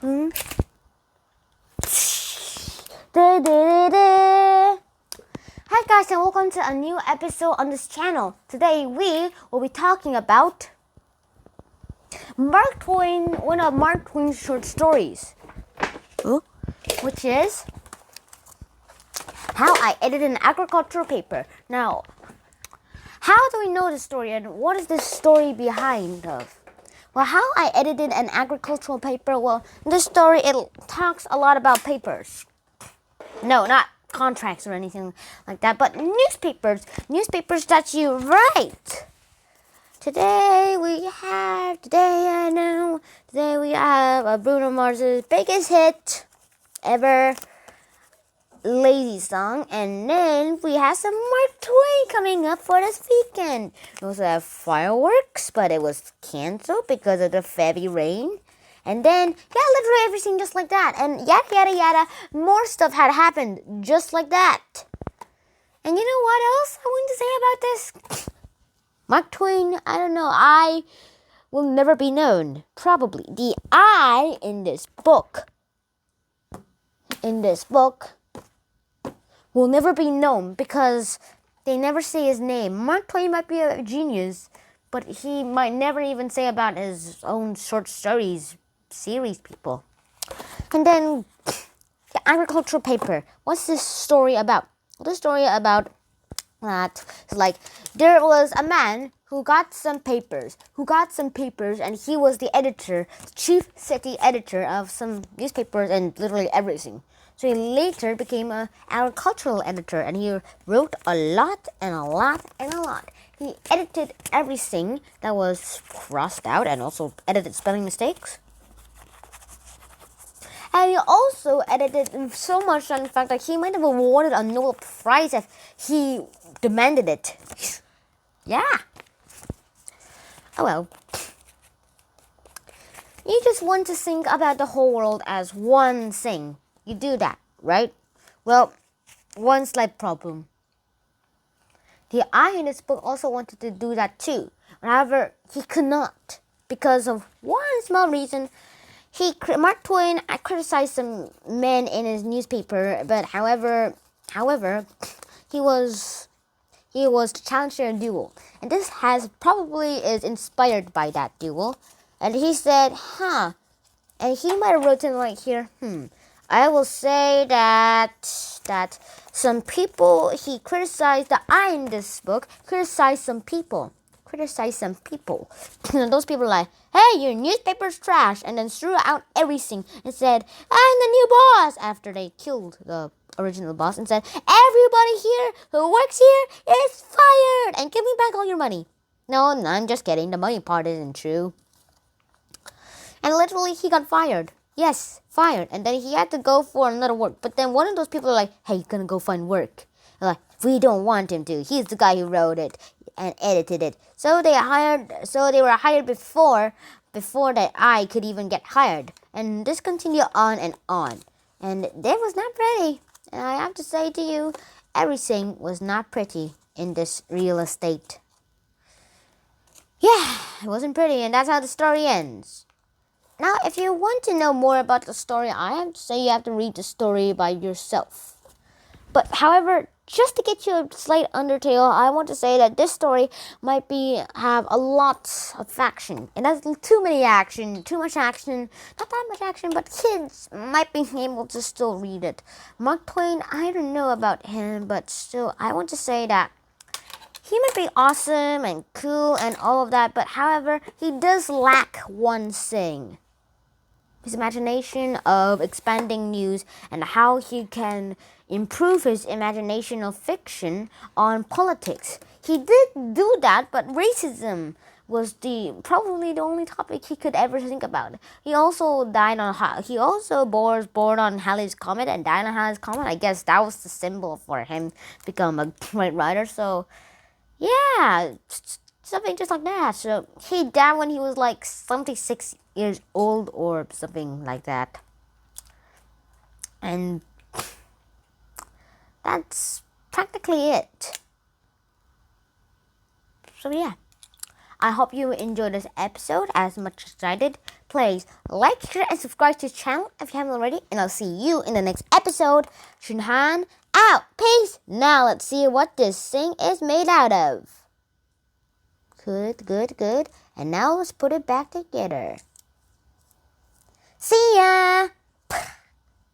Hmm? Hi guys, and welcome to a new episode on this channel. Today we will be talking about Mark Twain, one of Mark Twain's short stories, which is How I Edited an Agricultural Paper. Now, how do we know the story and what is the story behind of? Well, how I edited an agricultural paper. Well, this story, it talks a lot about papers. No, not contracts or anything like that, but newspapers that you write. Today we have Bruno Mars's biggest hit ever, Lazy Song, and then we have some Mark Twain coming up for this weekend. We also have fireworks, but it was canceled because of the heavy rain. And then, literally everything just like that. And yada, yada, yada. More stuff had happened just like that. And you know what else I want to say about this? Mark Twain, I don't know. I will never be known. Probably. The I in this book will never be known because they never say his name. Mark Twain might be a genius, but he might never even say about his own short stories series, people. And then the agricultural paper. What's this story about? The story about that is like there was a man who got some papers, and he was the editor, chief city editor of some newspapers and literally everything. So he later became an agricultural editor, and he wrote a lot. He edited everything that was crossed out and also edited spelling mistakes. And he also edited so much on the fact that he might have awarded a Nobel Prize if he demanded it. Yeah. Oh well. You just want to think about the whole world as one thing. You do that, right? Well, one slight problem. The I in this book also wanted to do that too. However, he could not because of one small reason. Mark Twain criticized some men in his newspaper, but however, he was challenged in a duel, and this is inspired by that duel. And he said, and he might have written right here, I will say that some people, he criticized the I in this book, criticized some people. And those people are like, hey, your newspaper's trash, and then threw out everything and said, I'm the new boss, after they killed the original boss, and said, everybody here who works here is fired, and give me back all your money. No, I'm just kidding. The money part isn't true. And literally, he got fired. Yes, fired. And then he had to go for another work. But then one of those people are like, hey, you're gonna go find work. They're like, we don't want him to. He's the guy who wrote it and edited it. So they were hired before that I could even get hired. And this continued on and on. And it was not pretty. And I have to say to you, everything was not pretty in this real estate. Yeah, it wasn't pretty, and that's how the story ends. Now, if you want to know more about the story, I have to say you have to read the story by yourself. But however, just to get you a slight undertale, I want to say that this story might have a lot of action. It has too much action, not that much action, but kids might be able to still read it. Mark Twain, I don't know about him, but still, I want to say that he might be awesome and cool and all of that, but however, he does lack one thing. His imagination of expanding news and how he can improve his imagination of fiction on politics. He did do that, but racism was probably the only topic he could ever think about. He also was born on Halley's Comet and died on Halley's Comet. I guess that was the symbol for him to become a great writer. So, yeah, something just like that. So he died when he was like 76 years old or something like that. And that's practically it. So yeah, I hope you enjoyed this episode as much as I did. Please like, share, and subscribe to the channel if you haven't already. And I'll see you in the next episode. Shunhan out. Peace. Now let's see what this thing is made out of. Good, good, good. And now let's put it back together. See ya!